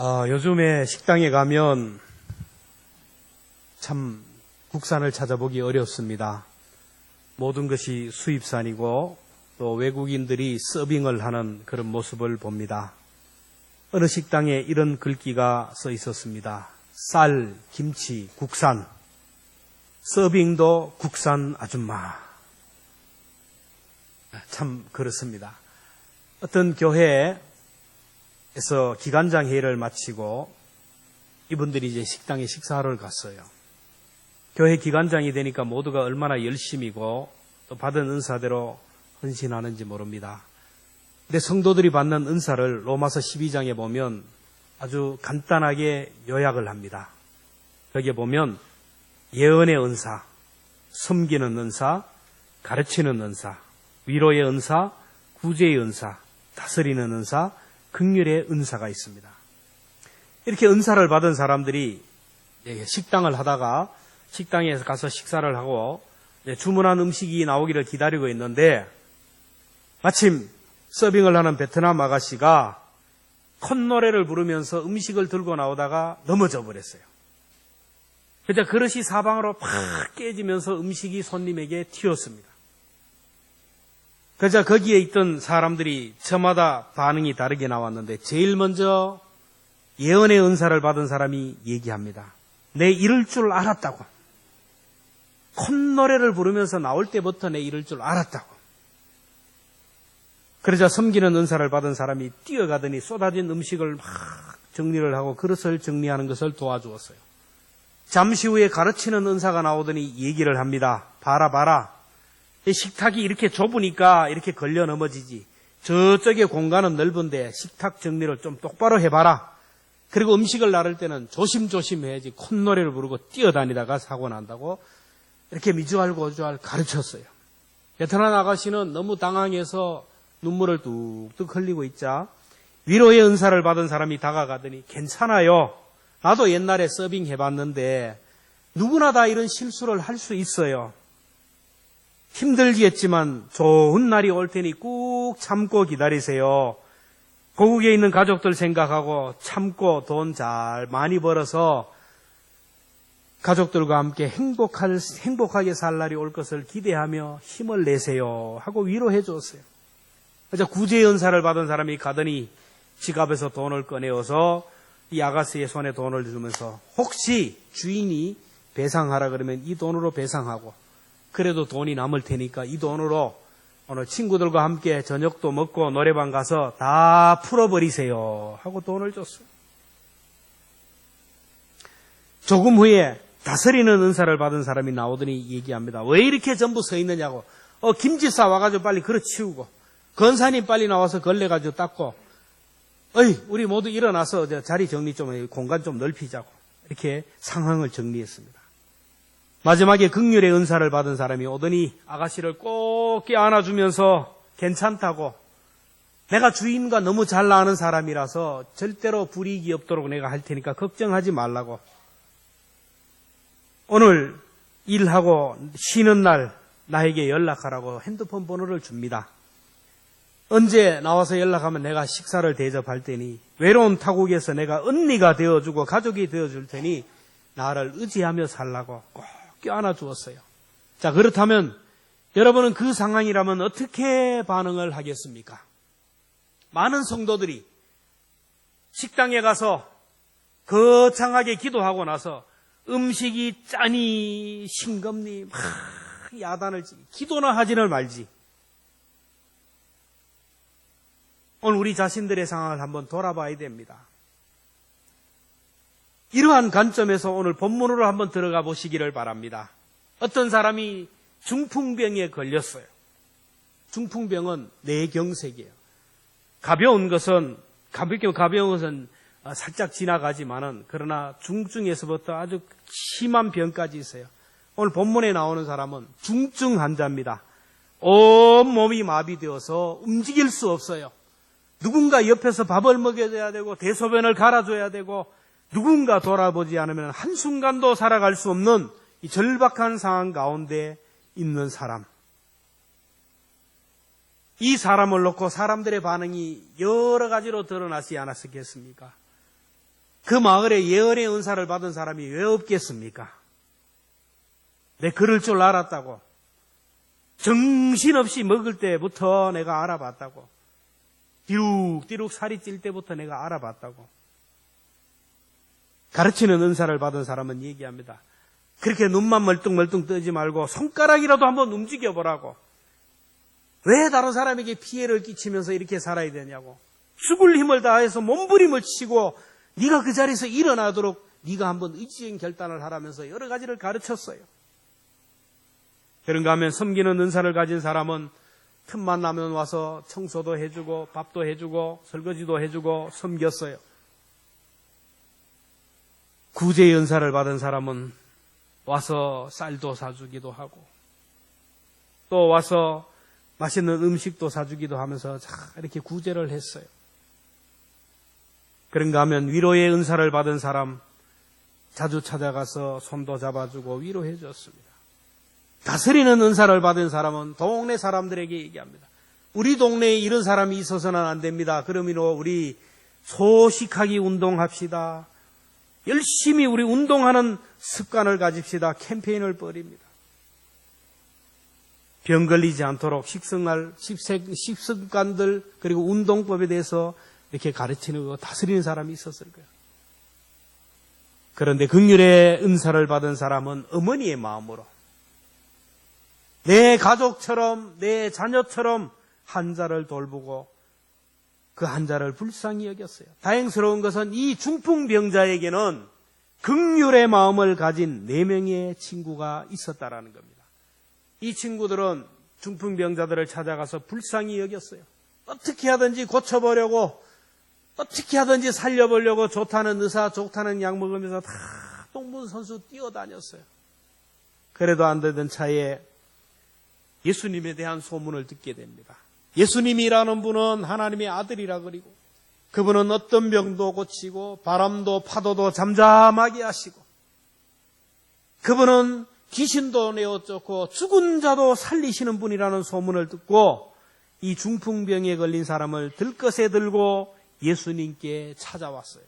요즘에 식당에 가면 참 국산을 찾아보기 어렵습니다. 모든 것이 수입산이고 또 외국인들이 서빙을 하는 그런 모습을 봅니다. 어느 식당에 이런 글귀가 써 있었습니다. 쌀, 김치, 국산, 서빙도 국산 아줌마. 참 그렇습니다. 어떤 교회에서 기간장 회의를 마치고 이분들이 이제 식당에 식사하러 갔어요. 교회 기간장이 되니까 모두가 얼마나 열심이고 또 받은 은사대로 헌신하는지 모릅니다. 근데 성도들이 받는 은사를 로마서 12장에 보면 아주 간단하게 요약을 합니다. 여기에 보면 예언의 은사, 섬기는 은사, 가르치는 은사, 위로의 은사, 구제의 은사, 다스리는 은사, 긍휼의 은사가 있습니다. 이렇게 은사를 받은 사람들이 식당을 하다가 식당에 가서 식사를 하고 주문한 음식이 나오기를 기다리고 있는데 마침 서빙을 하는 베트남 아가씨가 콧노래를 부르면서 음식을 들고 나오다가 넘어져 버렸어요. 그래서 그릇이 사방으로 팍 깨지면서 음식이 손님에게 튀었습니다. 그래서 거기에 있던 사람들이 저마다 반응이 다르게 나왔는데 제일 먼저 예언의 은사를 받은 사람이 얘기합니다. 내 이럴 줄 알았다고. 콧노래를 부르면서 나올 때부터 내 이럴 줄 알았다고. 그러자 섬기는 은사를 받은 사람이 뛰어가더니 쏟아진 음식을 막 정리를 하고 그릇을 정리하는 것을 도와주었어요. 잠시 후에 가르치는 은사가 나오더니 얘기를 합니다. 봐라. 식탁이 이렇게 좁으니까 이렇게 걸려 넘어지지. 저쪽에 공간은 넓은데 식탁 정리를 좀 똑바로 해봐라. 그리고 음식을 나를 때는 조심조심 해야지 콧노래를 부르고 뛰어다니다가 사고 난다고 이렇게 미주알고주알 가르쳤어요. 베트남 아가씨는 너무 당황해서 눈물을 뚝뚝 흘리고 있자 위로의 은사를 받은 사람이 다가가더니 괜찮아요. 나도 옛날에 서빙 해봤는데 누구나 다 이런 실수를 할 수 있어요. 힘들겠지만 좋은 날이 올 테니 꾹 참고 기다리세요. 고국에 있는 가족들 생각하고 참고 돈 잘 많이 벌어서 가족들과 함께 행복하게 살 날이 올 것을 기대하며 힘을 내세요 하고 위로해 줬어요. 그래서 구제의 은사를 받은 사람이 가더니 지갑에서 돈을 꺼내어서 이 아가씨의 손에 돈을 주면서 혹시 주인이 배상하라 그러면 이 돈으로 배상하고 그래도 돈이 남을 테니까 이 돈으로 오늘 친구들과 함께 저녁도 먹고 노래방 가서 다 풀어버리세요 하고 돈을 줬어요. 조금 후에 다스리는 은사를 받은 사람이 나오더니 얘기합니다. 왜 이렇게 전부 서 있느냐고. 김지사 와가지고 빨리 그릇 치우고 건사님 빨리 나와서 걸레가지고 닦고 우리 모두 일어나서 자리 정리 좀 공간 좀 넓히자고 이렇게 상황을 정리했습니다. 마지막에 긍휼의 은사를 받은 사람이 오더니 아가씨를 꼭 껴안아주면서 괜찮다고 내가 주인과 너무 잘 나가는 사람이라서 절대로 불이익이 없도록 내가 할 테니까 걱정하지 말라고 오늘 일하고 쉬는 날 나에게 연락하라고 핸드폰 번호를 줍니다. 언제 나와서 연락하면 내가 식사를 대접할 테니 외로운 타국에서 내가 언니가 되어주고 가족이 되어줄 테니 나를 의지하며 살라고 꼭 껴안아 주었어요. 자, 그렇다면 여러분은 그 상황이라면 어떻게 반응을 하겠습니까? 많은 성도들이 식당에 가서 거창하게 기도하고 나서 음식이 짜니 싱겁니 막 야단을 치니 기도나 하지를 말지. 오늘 우리 자신들의 상황을 한번 돌아봐야 됩니다. 이러한 관점에서 오늘 본문으로 한번 들어가 보시기를 바랍니다. 어떤 사람이 중풍병에 걸렸어요. 중풍병은 뇌경색이에요. 가벼운 것은 살짝 지나가지만은 그러나 중증에서부터 아주 심한 병까지 있어요. 오늘 본문에 나오는 사람은 중증 환자입니다. 온 몸이 마비되어서 움직일 수 없어요. 누군가 옆에서 밥을 먹여줘야 되고 대소변을 갈아줘야 되고 누군가 돌아보지 않으면 한순간도 살아갈 수 없는 이 절박한 상황 가운데 있는 사람. 이 사람을 놓고 사람들의 반응이 여러 가지로 드러나지 않았겠습니까? 그 마을에 예언의 은사를 받은 사람이 왜 없겠습니까? 내 그럴 줄 알았다고. 정신없이 먹을 때부터 내가 알아봤다고. 띠룩띠룩 살이 찔 때부터 내가 알아봤다고. 가르치는 은사를 받은 사람은 얘기합니다. 그렇게 눈만 멀뚱멀뚱 뜨지 말고 손가락이라도 한번 움직여보라고. 왜 다른 사람에게 피해를 끼치면서 이렇게 살아야 되냐고. 죽을 힘을 다해서 몸부림을 치고 네가 그 자리에서 일어나도록 네가 한번 의지적인 결단을 하라면서 여러 가지를 가르쳤어요. 그런가 하면 섬기는 은사를 가진 사람은 틈만 나면 와서 청소도 해주고 밥도 해주고 설거지도 해주고 섬겼어요. 구제의 은사를 받은 사람은 와서 쌀도 사주기도 하고 또 와서 맛있는 음식도 사주기도 하면서 이렇게 구제를 했어요. 그런가 하면 위로의 은사를 받은 사람 자주 찾아가서 손도 잡아주고 위로해 줬습니다. 다스리는 은사를 받은 사람은 동네 사람들에게 얘기합니다. 우리 동네에 이런 사람이 있어서는 안 됩니다. 그러므로 우리 소식하기 운동합시다. 열심히 우리 운동하는 습관을 가집시다. 캠페인을 벌입니다. 병 걸리지 않도록 식습관들 그리고 운동법에 대해서 이렇게 가르치는 거 다스리는 사람이 있었을 거예요. 그런데 긍휼의 은사를 받은 사람은 어머니의 마음으로 내 가족처럼 내 자녀처럼 환자를 돌보고 그 환자를 불쌍히 여겼어요. 다행스러운 것은 이 중풍병자에게는 긍휼의 마음을 가진 4명의 친구가 있었다라는 겁니다. 이 친구들은 중풍병자들을 찾아가서 불쌍히 여겼어요. 어떻게 하든지 고쳐보려고 어떻게 하든지 살려보려고 좋다는 의사 좋다는 약 먹으면서 다 동분선수 뛰어다녔어요. 그래도 안 되던 차에 예수님에 대한 소문을 듣게 됩니다. 예수님이라는 분은 하나님의 아들이라 그리고 그분은 어떤 병도 고치고 바람도 파도도 잠잠하게 하시고 그분은 귀신도 내어 쫓고 죽은 자도 살리시는 분이라는 소문을 듣고 이 중풍병에 걸린 사람을 들것에 들고 예수님께 찾아왔어요.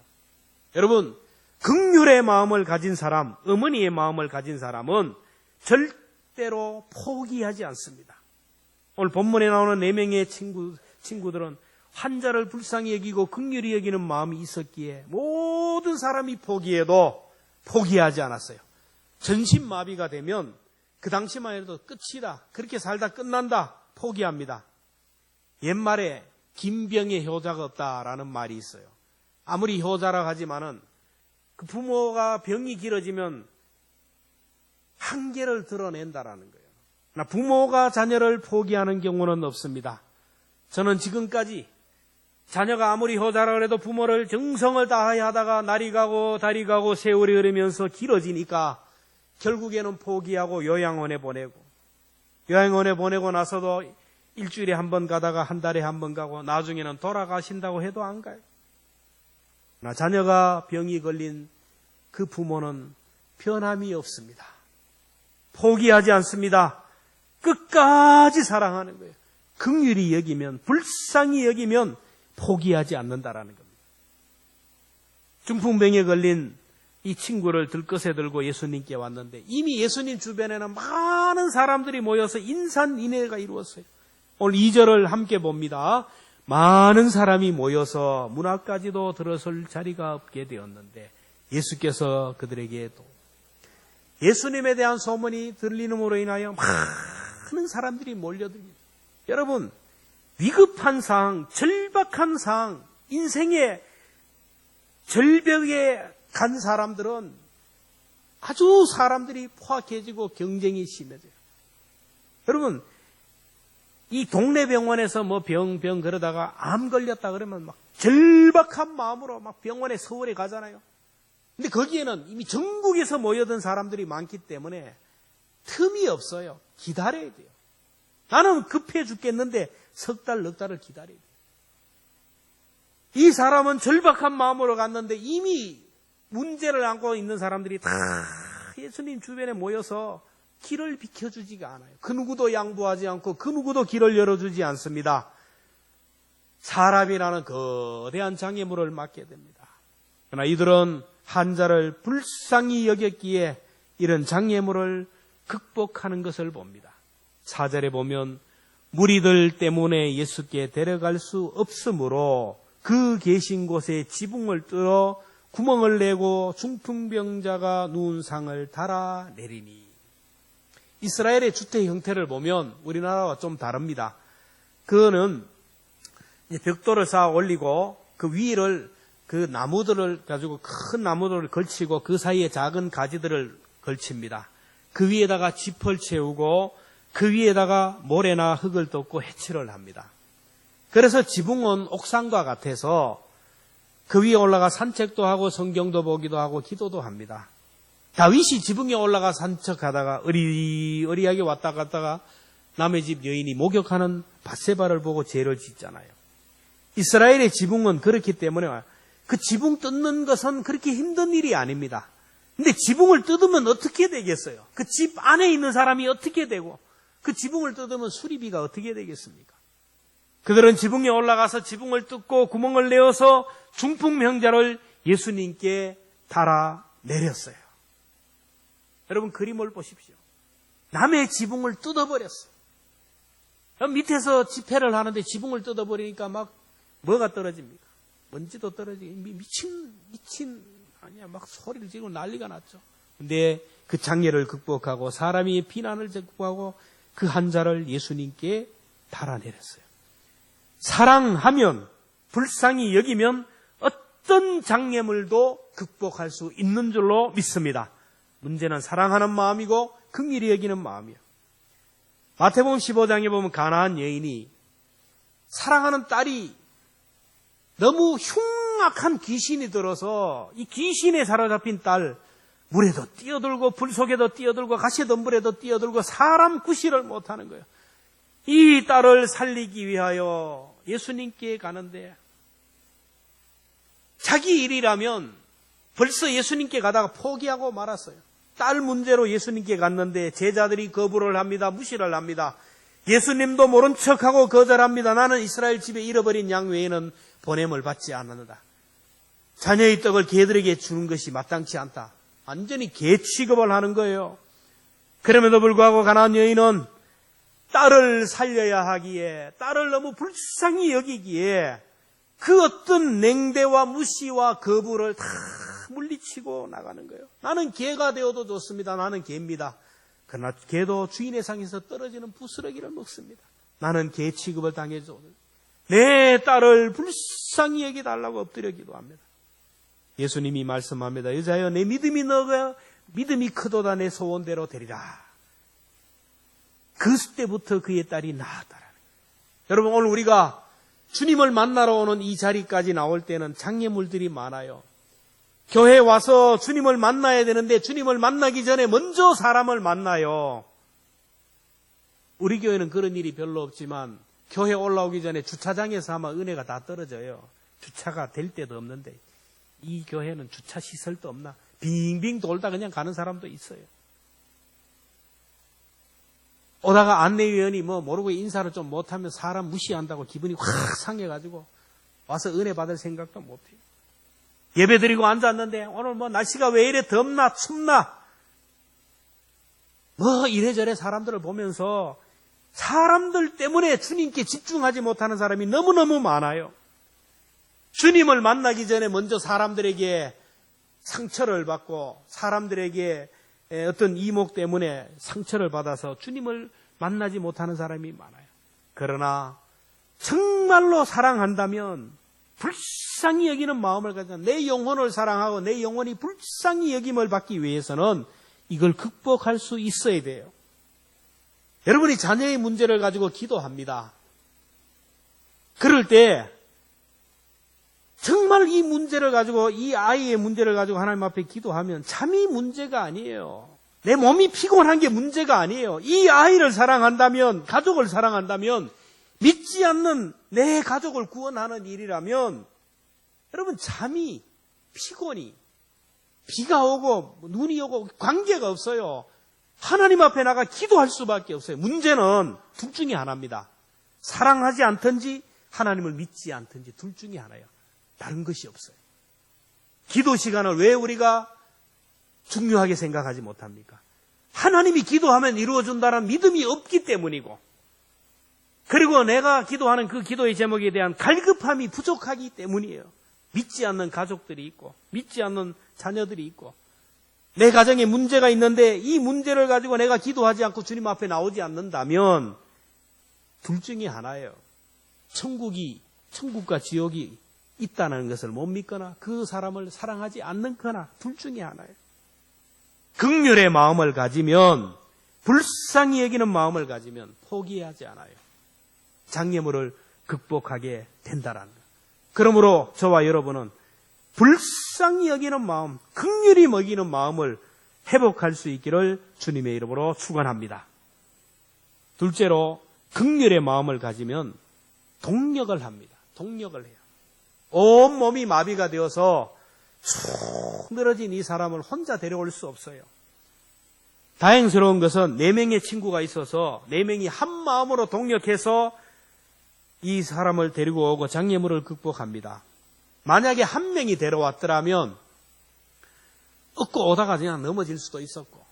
여러분, 긍휼의 마음을 가진 사람, 어머니의 마음을 가진 사람은 절대로 포기하지 않습니다. 오늘 본문에 나오는 4명의 친구들은 환자를 불쌍히 여기고 긍휼히 여기는 마음이 있었기에 모든 사람이 포기해도 포기하지 않았어요. 전신마비가 되면 그 당시만 해도 끝이다. 그렇게 살다 끝난다. 포기합니다. 옛말에 김병의 효자가 없다라는 말이 있어요. 아무리 효자라 하지만은 그 부모가 병이 길어지면 한계를 드러낸다라는 거예요. 그러나 부모가 자녀를 포기하는 경우는 없습니다. 저는 지금까지 자녀가 아무리 효자라 해도 부모를 정성을 다하여 하다가 날이 가고 달이 가고 세월이 흐르면서 길어지니까 결국에는 포기하고 요양원에 보내고 요양원에 보내고 나서도 일주일에 한 번 가다가 한 달에 한 번 가고 나중에는 돌아가신다고 해도 안 가요. 나 자녀가 병이 걸린 그 부모는 변함이 없습니다. 포기하지 않습니다. 끝까지 사랑하는 거예요. 긍휼히 여기면 불쌍히 여기면 포기하지 않는다라는 겁니다. 중풍병에 걸린 이 친구를 들것에 들고 예수님께 왔는데 이미 예수님 주변에는 많은 사람들이 모여서 인산인해가 이루었어요. 오늘 2절을 함께 봅니다. 많은 사람이 모여서 문 앞까지도 들어설 자리가 없게 되었는데 예수께서 그들에게도 예수님에 대한 소문이 들리는으로 인하여 많은 사람들이 몰려듭니다. 여러분, 위급한 상황, 절박한 상황, 인생의 절벽에 간 사람들은 아주 사람들이 포악해지고 경쟁이 심해져요. 여러분, 이 동네 병원에서 뭐 병 그러다가 암 걸렸다 그러면 막 절박한 마음으로 막 병원에 서울에 가잖아요. 근데 거기에는 이미 전국에서 모여든 사람들이 많기 때문에 틈이 없어요. 기다려야 돼요. 나는 급해 죽겠는데 석 달, 넉 달을 기다려야 돼요. 이 사람은 절박한 마음으로 갔는데 이미 문제를 안고 있는 사람들이 다 예수님 주변에 모여서 길을 비켜주지가 않아요. 그 누구도 양보하지 않고 그 누구도 길을 열어주지 않습니다. 사람이라는 거대한 장애물을 맞게 됩니다. 그러나 이들은 한자를 불쌍히 여겼기에 이런 장애물을 극복하는 것을 봅니다. 4절에 보면 무리들 때문에 예수께 데려갈 수 없으므로 그 계신 곳에 지붕을 뚫어 구멍을 내고 중풍병자가 누운 상을 달아내리니. 이스라엘의 주택 형태를 보면 우리나라와 좀 다릅니다. 그거는 벽돌을 쌓아 올리고 그 위를 그 나무들을 가지고 큰 나무들을 걸치고 그 사이에 작은 가지들을 걸칩니다. 그 위에다가 짚을 채우고 그 위에다가 모래나 흙을 덮고 해치를 합니다. 그래서 지붕은 옥상과 같아서 그 위에 올라가 산책도 하고 성경도 보기도 하고 기도도 합니다. 다윗이 지붕에 올라가 산책하다가 어리어리하게 왔다 갔다가 남의 집 여인이 목욕하는 밧세바를 보고 죄를 짓잖아요. 이스라엘의 지붕은 그렇기 때문에 그 지붕 뜯는 것은 그렇게 힘든 일이 아닙니다. 근데 지붕을 뜯으면 어떻게 되겠어요? 그 집 안에 있는 사람이 어떻게 되고 그 지붕을 뜯으면 수리비가 어떻게 되겠습니까? 그들은 지붕에 올라가서 지붕을 뜯고 구멍을 내어서 중풍병자를 예수님께 달아내렸어요. 여러분 그림을 보십시오. 남의 지붕을 뜯어버렸어요. 밑에서 집회를 하는데 지붕을 뜯어버리니까 막 뭐가 떨어집니까? 먼지도 떨어지고 미친 아니야 막 소리를 지르고 난리가 났죠. 근데 그 장애를 극복하고 사람이 비난을 극복하고 그 한자를 예수님께 달아내렸어요. 사랑하면 불쌍히 여기면 어떤 장애물도 극복할 수 있는 줄로 믿습니다. 문제는 사랑하는 마음이고 긍휼히 여기는 마음이에요. 마태복음 15장에 보면 가나안 여인이 사랑하는 딸이 너무 흉악한 귀신이 들어서 이 귀신에 사로잡힌 딸 물에도 뛰어들고 불 속에도 뛰어들고 가시덤불에도 뛰어들고 사람 구실을 못하는 거예요. 이 딸을 살리기 위하여 예수님께 가는데 자기 일이라면 벌써 예수님께 가다가 포기하고 말았어요. 딸 문제로 예수님께 갔는데 제자들이 거부를 합니다. 무시를 합니다. 예수님도 모른 척하고 거절합니다. 나는 이스라엘 집에 잃어버린 양 외에는 보냄을 받지 않는다. 자녀의 떡을 개들에게 주는 것이 마땅치 않다. 완전히 개 취급을 하는 거예요. 그럼에도 불구하고 가나안 여인은 딸을 살려야 하기에 딸을 너무 불쌍히 여기기에 그 어떤 냉대와 무시와 거부를 다 물리치고 나가는 거예요. 나는 개가 되어도 좋습니다. 나는 개입니다. 그러나 개도 주인의 상에서 떨어지는 부스러기를 먹습니다. 나는 개 취급을 당해줘. 내 딸을 불쌍히 여기달라고 엎드려 기도합니다. 예수님이 말씀합니다. 여자여 내 믿음이 너가 믿음이 크도다 내 소원대로 되리라. 그때부터 그의 딸이 나았다라는 거예요. 여러분 오늘 우리가 주님을 만나러 오는 이 자리까지 나올 때는 장애물들이 많아요. 교회에 와서 주님을 만나야 되는데 주님을 만나기 전에 먼저 사람을 만나요. 우리 교회는 그런 일이 별로 없지만 교회 올라오기 전에 주차장에서 아마 은혜가 다 떨어져요. 주차가 될 때도 없는데 이 교회는 주차 시설도 없나? 빙빙 돌다 그냥 가는 사람도 있어요. 오다가 안내위원이 모르고 인사를 좀 못하면 사람 무시한다고 기분이 확 상해가지고 와서 은혜 받을 생각도 못해요. 예배 드리고 앉았는데 오늘 날씨가 왜 이래 덥나 춥나 이래저래 사람들을 보면서 사람들 때문에 주님께 집중하지 못하는 사람이 너무너무 많아요. 주님을 만나기 전에 먼저 사람들에게 상처를 받고 사람들에게 어떤 이목 때문에 상처를 받아서 주님을 만나지 못하는 사람이 많아요. 그러나 정말로 사랑한다면 불쌍히 여기는 마음을 가져 내 영혼을 사랑하고 내 영혼이 불쌍히 여김을 받기 위해서는 이걸 극복할 수 있어야 돼요. 여러분이 자녀의 문제를 가지고 기도합니다. 그럴 때 정말 이 문제를 가지고 이 아이의 문제를 가지고 하나님 앞에 기도하면 잠이 문제가 아니에요. 내 몸이 피곤한 게 문제가 아니에요. 이 아이를 사랑한다면 가족을 사랑한다면 믿지 않는 내 가족을 구원하는 일이라면 여러분 잠이 피곤이 비가 오고 눈이 오고 관계가 없어요. 하나님 앞에 나가 기도할 수밖에 없어요. 문제는 둘 중에 하나입니다. 사랑하지 않든지 하나님을 믿지 않든지 둘 중에 하나예요. 다른 것이 없어요. 기도 시간을 왜 우리가 중요하게 생각하지 못합니까? 하나님이 기도하면 이루어준다는 믿음이 없기 때문이고, 그리고 내가 기도하는 그 기도의 제목에 대한 갈급함이 부족하기 때문이에요. 믿지 않는 가족들이 있고, 믿지 않는 자녀들이 있고, 내 가정에 문제가 있는데 이 문제를 가지고 내가 기도하지 않고 주님 앞에 나오지 않는다면 둘 중에 하나예요. 천국과 지옥이 있다는 것을 못 믿거나 그 사람을 사랑하지 않는거나 둘 중에 하나예요. 긍휼의 마음을 가지면, 불쌍히 여기는 마음을 가지면 포기하지 않아요. 장애물을 극복하게 된다라는 것. 그러므로 저와 여러분은 불쌍히 여기는 마음, 긍휼히 먹이는 마음을 회복할 수 있기를 주님의 이름으로 축원합니다. 둘째로, 긍휼의 마음을 가지면 동력을 합니다. 동력을 해요. 온 몸이 마비가 되어서 쭉 늘어진 이 사람을 혼자 데려올 수 없어요. 다행스러운 것은 4명의 친구가 있어서 4명이 한 마음으로 동력해서 이 사람을 데리고 오고 장애물을 극복합니다. 만약에 한 명이 데려왔더라면 얻고 오다가 그냥 넘어질 수도 있었고,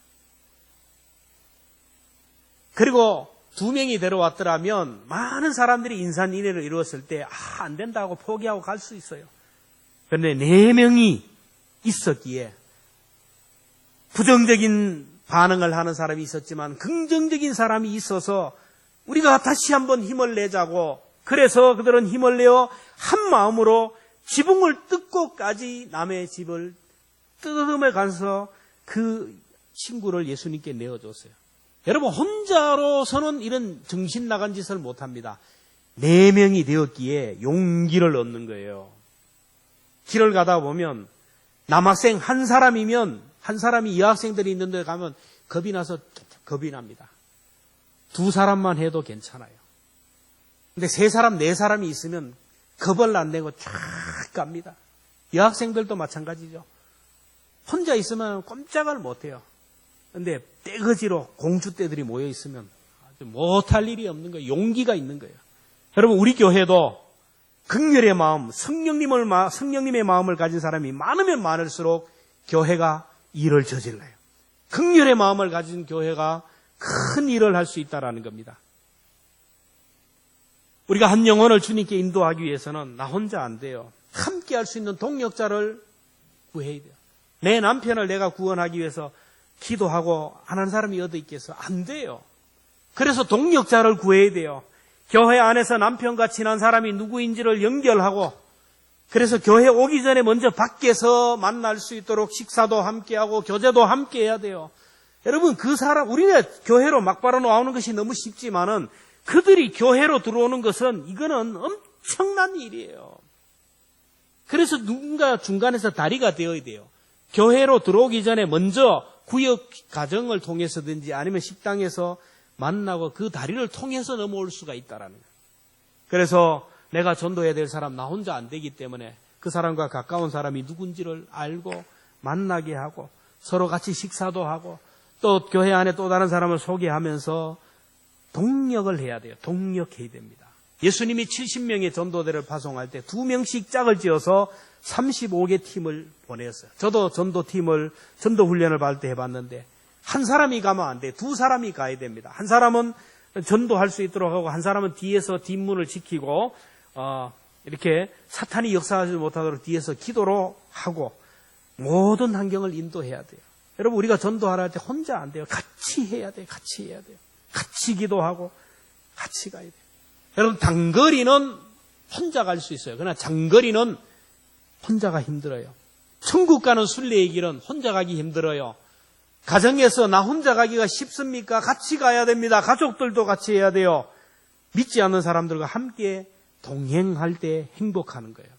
그리고 2명이 데려왔더라면 많은 사람들이 인산인해를 이루었을 때 안 된다고 포기하고 갈 수 있어요. 그런데 4명이 있었기에 부정적인 반응을 하는 사람이 있었지만 긍정적인 사람이 있어서 우리가 다시 한번 힘을 내자고, 그래서 그들은 힘을 내어 한 마음으로 지붕을 뜯고까지 남의 집을 뜯어듬어 가서 그 친구를 예수님께 내어줬어요. 여러분, 혼자로서는 이런 정신 나간 짓을 못합니다. 4명이 되었기에 용기를 얻는 거예요. 길을 가다 보면 남학생 한 사람이면, 한 사람이 여학생들이 있는 데 가면 겁이 나서 겁이 납니다. 2사람만 해도 괜찮아요. 근데 3사람, 4사람이 있으면 겁을 안 내고 쫙 갑니다. 여학생들도 마찬가지죠. 혼자 있으면 꼼짝을 못해요. 근데 떼거지로 공주떼들이 모여 있으면 아주 못할 일이 없는 거예요. 용기가 있는 거예요. 여러분, 우리 교회도 긍휼의 마음, 성령님의 마음을 가진 사람이 많으면 많을수록 교회가 일을 저질러요. 긍휼의 마음을 가진 교회가 큰 일을 할 수 있다는 겁니다. 우리가 한 영혼을 주님께 인도하기 위해서는 나 혼자 안 돼요. 함께 할 수 있는 동력자를 구해야 돼요. 내 남편을 내가 구원하기 위해서 기도하고 안 한 사람이 어디 있겠어? 안 돼요. 그래서 동력자를 구해야 돼요. 교회 안에서 남편과 친한 사람이 누구인지를 연결하고, 그래서 교회 오기 전에 먼저 밖에서 만날 수 있도록 식사도 함께하고 교제도 함께 해야 돼요. 여러분, 그 사람, 우리가 교회로 막바로 나오는 것이 너무 쉽지만은 그들이 교회로 들어오는 것은 이거는 엄청난 일이에요. 그래서 누군가 중간에서 다리가 되어야 돼요. 교회로 들어오기 전에 먼저 구역 가정을 통해서든지 아니면 식당에서 만나고 그 다리를 통해서 넘어올 수가 있다라는 거예요. 그래서 내가 전도해야 될 사람 나 혼자 안 되기 때문에 그 사람과 가까운 사람이 누군지를 알고 만나게 하고 서로 같이 식사도 하고 또 교회 안에 또 다른 사람을 소개하면서 동력을 해야 돼요. 동력해야 됩니다. 예수님이 70명의 전도대를 파송할 때 2명씩 짝을 지어서 35개 팀을 보냈어요. 저도 전도 훈련을 받을 때 해봤는데 한 사람이 가면 안 돼. 2사람이 가야 됩니다. 한 사람은 전도할 수 있도록 하고 한 사람은 뒤에서 뒷문을 지키고 이렇게 사탄이 역사하지 못하도록 뒤에서 기도로 하고 모든 환경을 인도해야 돼요. 여러분, 우리가 전도하라 할 때 혼자 안 돼요. 같이 해야 돼요. 같이 해야 돼요. 같이 기도하고 같이 가야 돼요. 여러분, 단거리는 혼자 갈 수 있어요. 그러나 장거리는 혼자가 힘들어요. 천국 가는 순례의 길은 혼자 가기 힘들어요. 가정에서 나 혼자 가기가 쉽습니까? 같이 가야 됩니다. 가족들도 같이 해야 돼요. 믿지 않는 사람들과 함께 동행할 때 행복하는 거예요.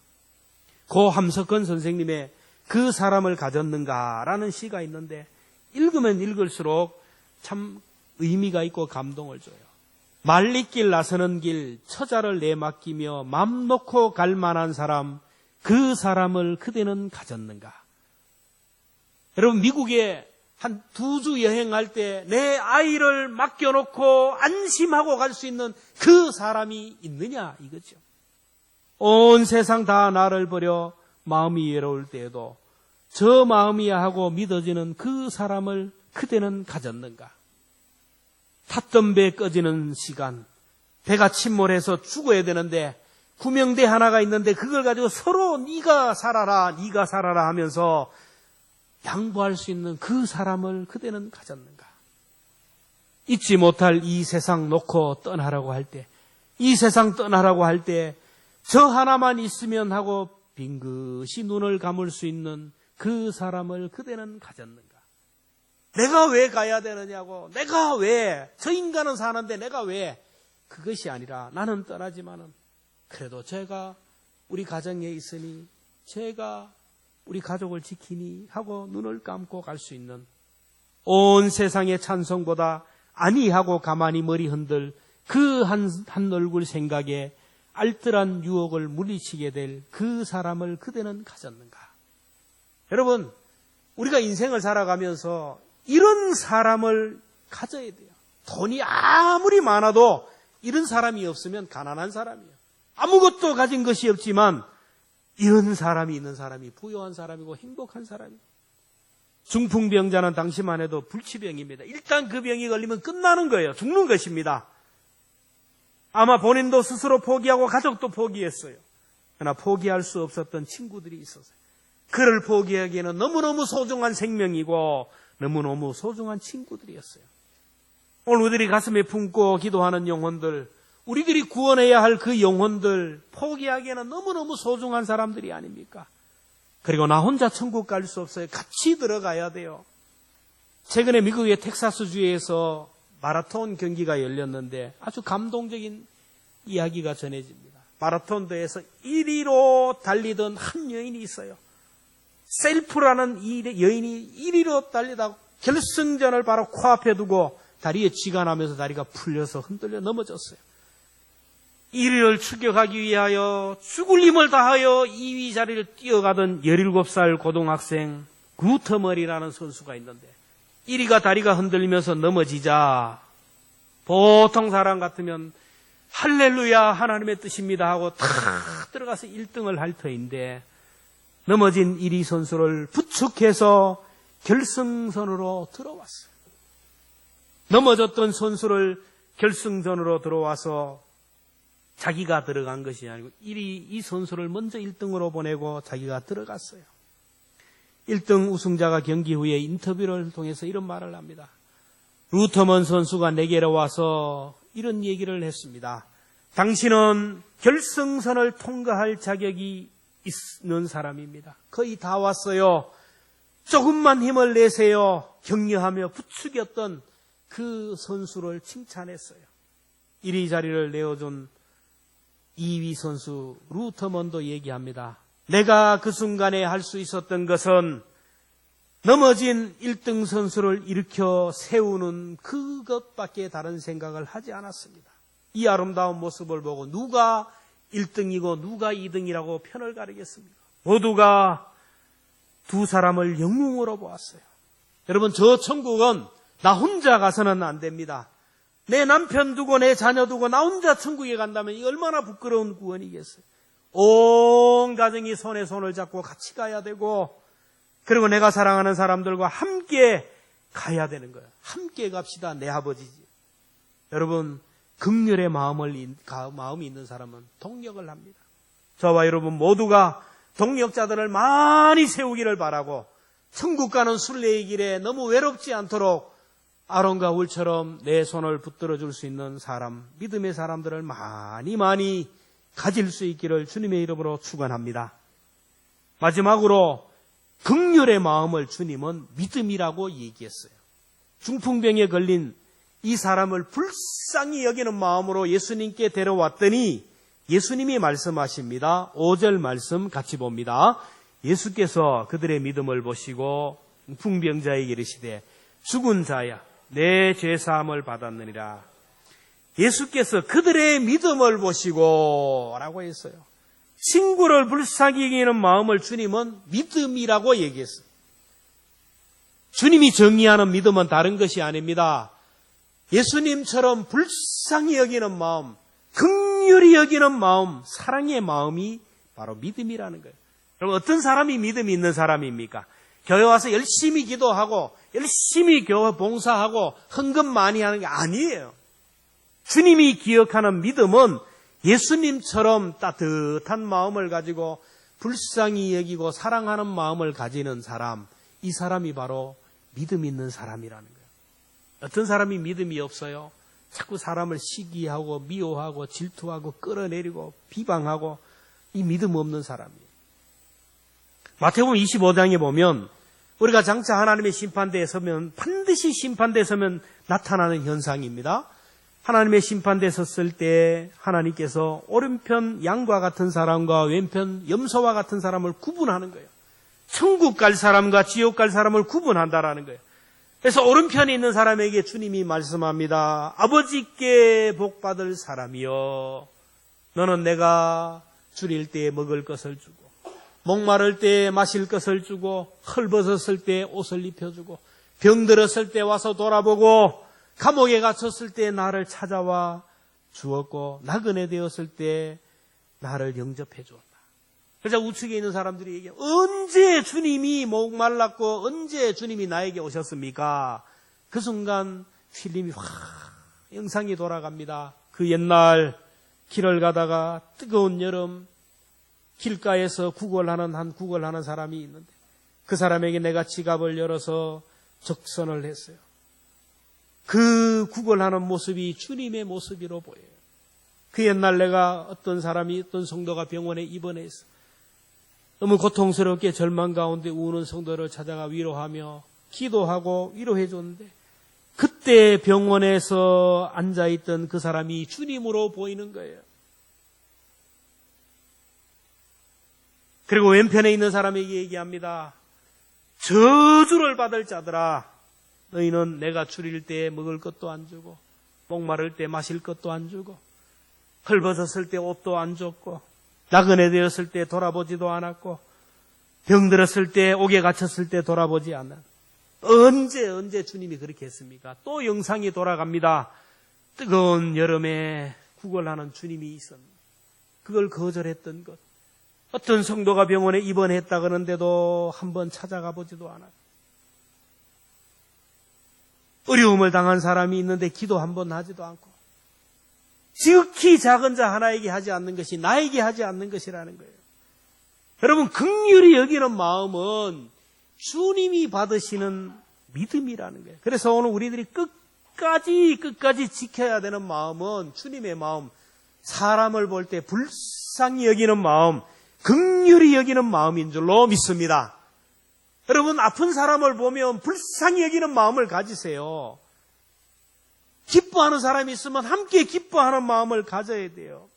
고 함석헌 선생님의 그 사람을 가졌는가라는 시가 있는데 읽으면 읽을수록 참 의미가 있고 감동을 줘요. 말리길 나서는 길 처자를 내맡기며 맘 놓고 갈 만한 사람, 그 사람을 그대는 가졌는가? 여러분, 미국에 한 2주 여행할 때 내 아이를 맡겨놓고 안심하고 갈 수 있는 그 사람이 있느냐 이거죠. 온 세상 다 나를 버려 마음이 외로울 때에도 저 마음이야 하고 믿어지는 그 사람을 그대는 가졌는가? 탔던 배 꺼지는 시간, 배가 침몰해서 죽어야 되는데 구명대 하나가 있는데 그걸 가지고 서로 네가 살아라 하면서 양보할 수 있는 그 사람을 그대는 가졌는가? 잊지 못할 이 세상 놓고 떠나라고 할 때, 이 세상 떠나라고 할 때 저 하나만 있으면 하고 빙긋이 눈을 감을 수 있는 그 사람을 그대는 가졌는가? 내가 왜 가야 되느냐고, 내가 왜, 저 인간은 사는데 내가 왜, 그것이 아니라 나는 떠나지만은 그래도 제가 우리 가정에 있으니, 제가 우리 가족을 지키니 하고 눈을 감고 갈 수 있는, 온 세상의 찬송보다 아니하고 가만히 머리 흔들 그 한 얼굴 생각에 알뜰한 유혹을 물리치게 될 그 사람을 그대는 가졌는가? 여러분, 우리가 인생을 살아가면서 이런 사람을 가져야 돼요. 돈이 아무리 많아도 이런 사람이 없으면 가난한 사람이에요. 아무것도 가진 것이 없지만 이런 사람이 있는 사람이 부유한 사람이고 행복한 사람이에요. 중풍병자는 당시만 해도 불치병입니다. 일단 그 병이 걸리면 끝나는 거예요. 죽는 것입니다. 아마 본인도 스스로 포기하고 가족도 포기했어요. 그러나 포기할 수 없었던 친구들이 있었어요. 그를 포기하기에는 너무너무 소중한 생명이고 너무너무 소중한 친구들이었어요. 오늘 우리들이 가슴에 품고 기도하는 영혼들, 우리들이 구원해야 할 그 영혼들 포기하기에는 너무너무 소중한 사람들이 아닙니까? 그리고 나 혼자 천국 갈 수 없어요. 같이 들어가야 돼요. 최근에 미국의 텍사스주에서 마라톤 경기가 열렸는데 아주 감동적인 이야기가 전해집니다. 마라톤 대회에서 1위로 달리던 한 여인이 있어요. 셀프라는 이 여인이 1위로 달리다가 결승전을 바로 코앞에 두고 다리에 쥐가 나면서 다리가 풀려서 흔들려 넘어졌어요. 1위를 추격하기 위하여 죽을 힘을 다하여 2위 자리를 뛰어가던 17살 고등학생 구터머리라는 선수가 있는데 1위가 다리가 흔들리면서 넘어지자 보통 사람 같으면 할렐루야 하나님의 뜻입니다 하고 탁 들어가서 1등을 할 터인데 넘어진 1위 선수를 부축해서 결승선으로 들어왔어요. 넘어졌던 선수를 결승전으로 들어와서 자기가 들어간 것이 아니고 이 선수를 먼저 1등으로 보내고 자기가 들어갔어요. 1등 우승자가 경기 후에 인터뷰를 통해서 이런 말을 합니다. 루터먼 선수가 내게로 와서 이런 얘기를 했습니다. 당신은 결승선을 통과할 자격이 있는 사람입니다. 거의 다 왔어요. 조금만 힘을 내세요. 격려하며 부추겼던 그 선수를 칭찬했어요. 1위 자리를 내어준 2위 선수 루터먼도 얘기합니다. 내가 그 순간에 할 수 있었던 것은 넘어진 1등 선수를 일으켜 세우는 그것밖에 다른 생각을 하지 않았습니다. 이 아름다운 모습을 보고 누가 1등이고 누가 2등이라고 편을 가르겠습니까? 모두가 두 사람을 영웅으로 보았어요. 여러분, 저 천국은 나 혼자 가서는 안 됩니다. 내 남편 두고 내 자녀 두고 나 혼자 천국에 간다면 이 얼마나 부끄러운 구원이겠어요. 온 가정이 손에 손을 잡고 같이 가야 되고 그리고 내가 사랑하는 사람들과 함께 가야 되는 거예요. 함께 갑시다. 내 아버지지. 여러분, 긍휼의 마음이 있는 사람은 동력을 합니다. 저와 여러분 모두가 동력자들을 많이 세우기를 바라고 천국 가는 순례의 길에 너무 외롭지 않도록 아론과 울처럼 내 손을 붙들어 줄 수 있는 사람, 믿음의 사람들을 많이 가질 수 있기를 주님의 이름으로 축원합니다. 마지막으로 긍휼의 마음을 주님은 믿음이라고 얘기했어요. 중풍병에 걸린 이 사람을 불쌍히 여기는 마음으로 예수님께 데려왔더니 예수님이 말씀하십니다. 5절 말씀 같이 봅니다. 예수께서 그들의 믿음을 보시고 중풍병자에게 이르시되 죽은 자야 내 죄사함을 받았느니라. 예수께서 그들의 믿음을 보시고 라고 했어요. 친구를 불쌍히 여기는 마음을 주님은 믿음이라고 얘기했어요. 주님이 정의하는 믿음은 다른 것이 아닙니다. 예수님처럼 불쌍히 여기는 마음, 긍휼히 여기는 마음, 사랑의 마음이 바로 믿음이라는 거예요. 여러분, 어떤 사람이 믿음이 있는 사람입니까? 교회 와서 열심히 기도하고 열심히 교회 봉사하고 헌금 많이 하는 게 아니에요. 주님이 기억하는 믿음은 예수님처럼 따뜻한 마음을 가지고 불쌍히 여기고 사랑하는 마음을 가지는 사람, 이 사람이 바로 믿음 있는 사람이라는 거예요. 어떤 사람이 믿음이 없어요? 자꾸 사람을 시기하고 미워하고 질투하고 끌어내리고 비방하고 이 믿음 없는 사람이에요. 마태복음 25장에 보면 우리가 장차 하나님의 심판대에 서면 반드시 심판대에 서면 나타나는 현상입니다. 하나님의 심판대에 섰을 때 하나님께서 오른편 양과 같은 사람과 왼편 염소와 같은 사람을 구분하는 거예요. 천국 갈 사람과 지옥 갈 사람을 구분한다라는 거예요. 그래서 오른편에 있는 사람에게 주님이 말씀합니다. 아버지께 복받을 사람이여, 너는 내가 줄일 때 먹을 것을 주고 목마를 때 마실 것을 주고 헐벗었을 때 옷을 입혀주고 병들었을 때 와서 돌아보고 감옥에 갇혔을 때 나를 찾아와 주었고 나그네 되었을 때 나를 영접해 주었다. 그래서 우측에 있는 사람들이 얘기해요. 언제 주님이 목말랐고 언제 주님이 나에게 오셨습니까? 그 순간 필름이 확 영상이 돌아갑니다. 그 옛날 길을 가다가 뜨거운 여름 길가에서 구걸하는 사람이 있는데 그 사람에게 내가 지갑을 열어서 적선을 했어요. 그 구걸하는 모습이 주님의 모습으로 보여요. 그 옛날 내가 어떤 성도가 병원에 입원해서 너무 고통스럽게 절망 가운데 우는 성도를 찾아가 위로하며 기도하고 위로해 줬는데 그때 병원에서 앉아있던 그 사람이 주님으로 보이는 거예요. 그리고 왼편에 있는 사람에게 얘기합니다. 저주를 받을 자들아, 너희는 내가 줄일 때 먹을 것도 안 주고 목마를 때 마실 것도 안 주고 헐벗었을 때 옷도 안 줬고 나그네 되었을 때 돌아보지도 않았고 병들었을 때 옥에 갇혔을 때 돌아보지 않아. 언제 주님이 그렇게 했습니까? 또 영상이 돌아갑니다. 뜨거운 여름에 구걸하는 주님이 있었는데 그걸 거절했던 것. 어떤 성도가 병원에 입원했다 그러는데도 한번 찾아가 보지도 않았고 어려움을 당한 사람이 있는데 기도 한번 하지도 않고 지극히 작은 자 하나에게 하지 않는 것이 나에게 하지 않는 것이라는 거예요. 여러분, 긍휼히 여기는 마음은 주님이 받으시는 믿음이라는 거예요. 그래서 오늘 우리들이 끝까지 지켜야 되는 마음은 주님의 마음, 사람을 볼 때 불쌍히 여기는 마음, 긍휼히 여기는 마음인 줄로 믿습니다. 여러분, 아픈 사람을 보면 불쌍히 여기는 마음을 가지세요. 기뻐하는 사람이 있으면 함께 기뻐하는 마음을 가져야 돼요.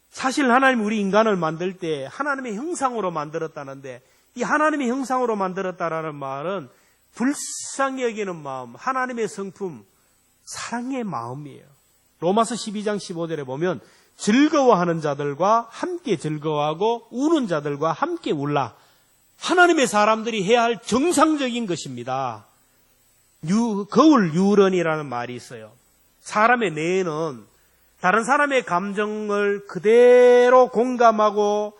사실 하나님 우리 인간을 만들 때 하나님의 형상으로 만들었다는데 이 하나님의 형상으로 만들었다라는 말은 불쌍히 여기는 마음, 하나님의 성품, 사랑의 마음이에요. 로마서 12장 15절에 보면 즐거워하는 자들과 함께 즐거워하고 우는 자들과 함께 울라. 하나님의 사람들이 해야 할 정상적인 것입니다. 거울 유런이라는 말이 있어요. 사람의 뇌에는 다른 사람의 감정을 그대로 공감하고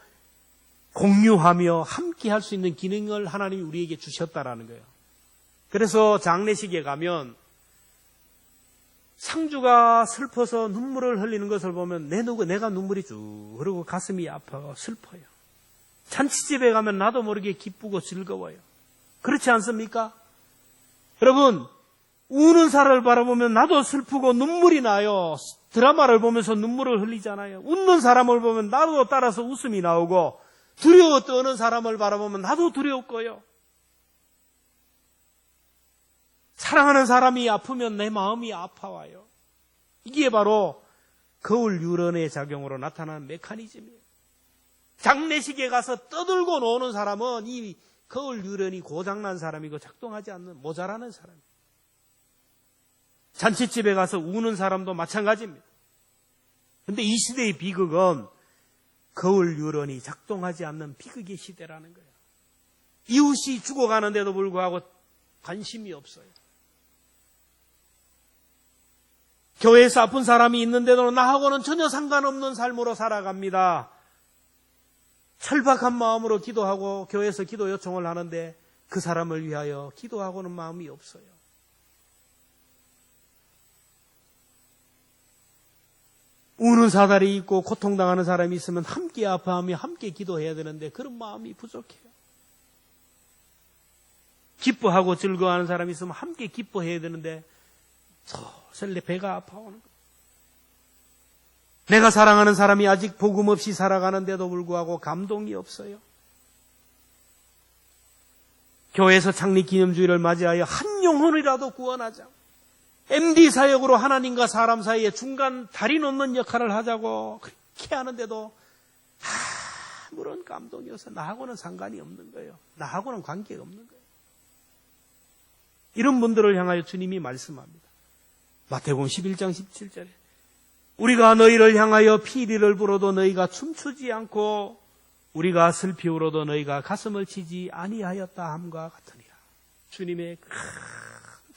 공유하며 함께 할 수 있는 기능을 하나님이 우리에게 주셨다라는 거예요. 그래서 장례식에 가면 상주가 슬퍼서 눈물을 흘리는 것을 보면 내가 눈물이 쭉 흐르고 가슴이 아파서 슬퍼요. 잔치집에 가면 나도 모르게 기쁘고 즐거워요. 그렇지 않습니까? 여러분, 우는 사람을 바라보면 나도 슬프고 눈물이 나요. 드라마를 보면서 눈물을 흘리잖아요. 웃는 사람을 보면 나도 따라서 웃음이 나오고 두려워 떠는 사람을 바라보면 나도 두려웠고요. 사랑하는 사람이 아프면 내 마음이 아파와요. 이게 바로 거울 유런의 작용으로 나타나는 메커니즘이에요. 장례식에 가서 떠들고 노는 사람은 이 거울 유런이 고장난 사람이고 작동하지 않는 모자라는 사람이에요. 잔치집에 가서 우는 사람도 마찬가지입니다. 그런데 이 시대의 비극은 거울 유런이 작동하지 않는 비극의 시대라는 거예요. 이웃이 죽어가는데도 불구하고 관심이 없어요. 교회에서 아픈 사람이 있는데도 나하고는 전혀 상관없는 삶으로 살아갑니다. 철박한 마음으로 기도하고 교회에서 기도 요청을 하는데 그 사람을 위하여 기도하고는 마음이 없어요. 우는 사달이 있고 고통당하는 사람이 있으면 함께 아파하며 함께 기도해야 되는데 그런 마음이 부족해요. 기뻐하고 즐거워하는 사람이 있으면 함께 기뻐해야 되는데 슬슬 내 배가 아파오는 거예요. 내가 사랑하는 사람이 아직 복음 없이 살아가는데도 불구하고 감동이 없어요. 교회에서 창립기념주일을 맞이하여 한 영혼이라도 구원하자. MD 사역으로 하나님과 사람 사이에 중간 다리 놓는 역할을 하자고 그렇게 하는데도 아무런 감동이 없어. 나하고는 상관이 없는 거예요. 나하고는 관계가 없는 거예요. 이런 분들을 향하여 주님이 말씀합니다. 마태복음 11장 17절에 우리가 너희를 향하여 피리를 불어도 너희가 춤추지 않고 우리가 슬피 울어도 너희가 가슴을 치지 아니하였다 함과 같으니라. 주님의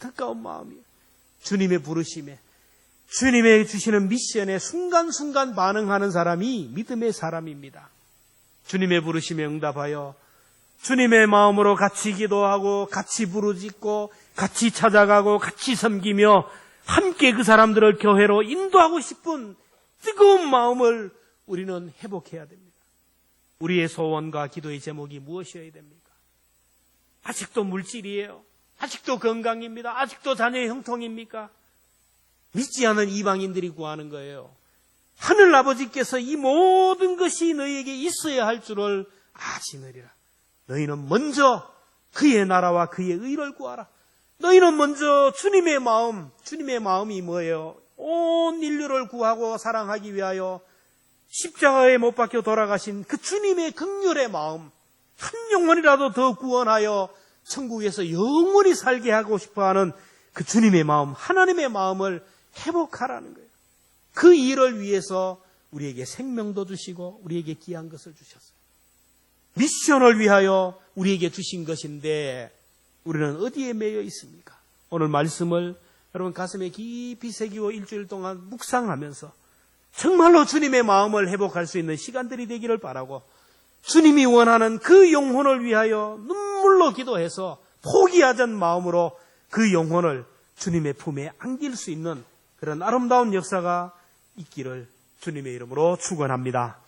가까운 마음이에요. 주님의 부르심에, 주님의 주시는 미션에 순간순간 반응하는 사람이 믿음의 사람입니다. 주님의 부르심에 응답하여 주님의 마음으로 같이 기도하고 같이 부르짖고 같이 찾아가고 같이 섬기며 함께 그 사람들을 교회로 인도하고 싶은 뜨거운 마음을 우리는 회복해야 됩니다. 우리의 소원과 기도의 제목이 무엇이어야 됩니까? 아직도 물질이에요. 아직도 건강입니다. 아직도 자녀의 형통입니까? 믿지 않은 이방인들이 구하는 거예요. 하늘 아버지께서 이 모든 것이 너희에게 있어야 할 줄을 아시느니라. 너희는 먼저 그의 나라와 그의 의를 구하라. 너희는 먼저 주님의 마음이 뭐예요? 온 인류를 구하고 사랑하기 위하여 십자가에 못 박혀 돌아가신 그 주님의 긍휼의 마음, 한 영혼이라도 더 구원하여 천국에서 영원히 살게 하고 싶어하는 그 주님의 마음, 하나님의 마음을 회복하라는 거예요. 그 일을 위해서 우리에게 생명도 주시고 우리에게 귀한 것을 주셨어요. 미션을 위하여 우리에게 주신 것인데 우리는 어디에 매여 있습니까? 오늘 말씀을 여러분 가슴에 깊이 새기고 일주일 동안 묵상하면서 정말로 주님의 마음을 회복할 수 있는 시간들이 되기를 바라고 주님이 원하는 그 영혼을 위하여 눈물로 기도해서 포기하던 마음으로 그 영혼을 주님의 품에 안길 수 있는 그런 아름다운 역사가 있기를 주님의 이름으로 축원합니다.